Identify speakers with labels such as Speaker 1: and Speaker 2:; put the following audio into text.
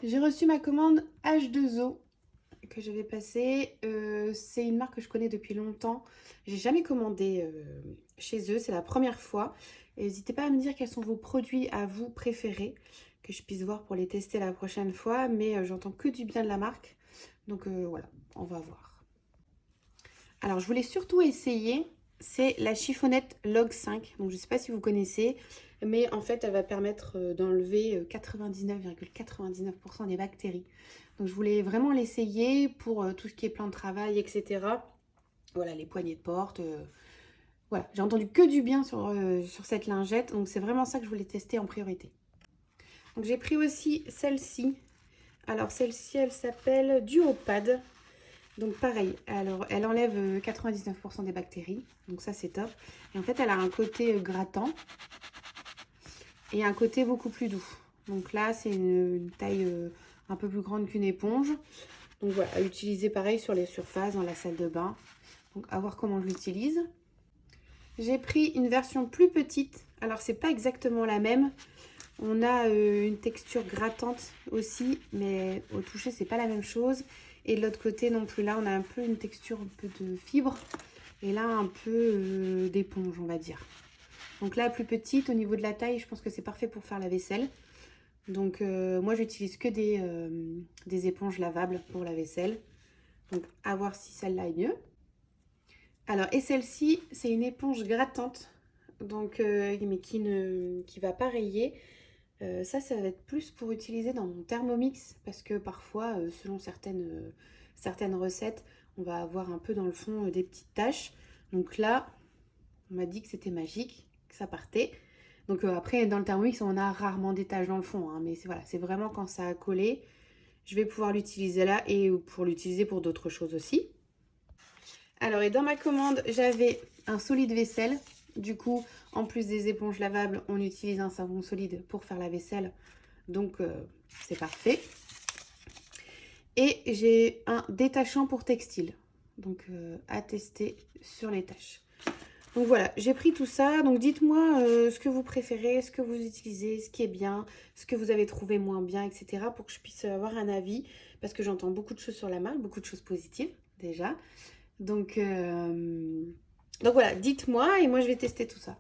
Speaker 1: J'ai reçu ma commande H2O que je vais passer. C'est une marque que je connais depuis longtemps. J'ai jamais commandé chez eux, c'est la première fois. Et n'hésitez pas à me dire quels sont vos produits à vous préférés, que je puisse voir pour les tester la prochaine fois. Mais j'entends que du bien de la marque. Donc voilà, on va voir. Alors je voulais surtout essayer, c'est la chiffonnette Log 5. Donc je ne sais pas si vous connaissez, mais en fait elle va permettre d'enlever 99,99% des bactéries. Donc je voulais vraiment l'essayer pour tout ce qui est plan de travail, etc. Voilà, les poignées de porte. Voilà, j'ai entendu que du bien sur cette lingette, donc c'est vraiment ça que je voulais tester en priorité. Donc j'ai pris aussi celle-ci. Alors celle-ci, elle s'appelle Duopad. Donc pareil, alors elle enlève 99% des bactéries, donc ça c'est top. Et en fait elle a un côté grattant et un côté beaucoup plus doux. Donc là c'est une taille un peu plus grande qu'une éponge. Donc voilà, à utiliser pareil sur les surfaces, dans la salle de bain. Donc à voir comment je l'utilise. J'ai pris une version plus petite, alors c'est pas exactement la même. On a une texture grattante aussi, mais au toucher c'est pas la même chose. Et de l'autre côté non plus, là on a un peu une texture un peu de fibre et là un peu d'éponge on va dire. Donc là plus petite, au niveau de la taille je pense que c'est parfait pour faire la vaisselle. Donc moi j'utilise que des éponges lavables pour la vaisselle. Donc à voir si celle-là est mieux. Alors et celle-ci c'est une éponge grattante, donc mais qui va pas rayer. Ça va être plus pour utiliser dans mon Thermomix parce que parfois, selon certaines recettes, on va avoir un peu dans le fond des petites taches. Donc là, on m'a dit que c'était magique, que ça partait. Donc après, dans le Thermomix, on a rarement des taches dans le fond, hein, mais voilà, c'est vraiment quand ça a collé. Je vais pouvoir l'utiliser là et pour l'utiliser pour d'autres choses aussi. Alors, et dans ma commande, j'avais un solide vaisselle. Du coup, en plus des éponges lavables, on utilise un savon solide pour faire la vaisselle. Donc, c'est parfait. Et j'ai un détachant pour textile. Donc, à tester sur les tâches. Donc voilà, j'ai pris tout ça. Donc dites-moi ce que vous préférez, ce que vous utilisez, ce qui est bien, ce que vous avez trouvé moins bien, etc. pour que je puisse avoir un avis. Parce que j'entends beaucoup de choses sur la marque, beaucoup de choses positives déjà. Donc voilà, dites-moi et moi je vais tester tout ça.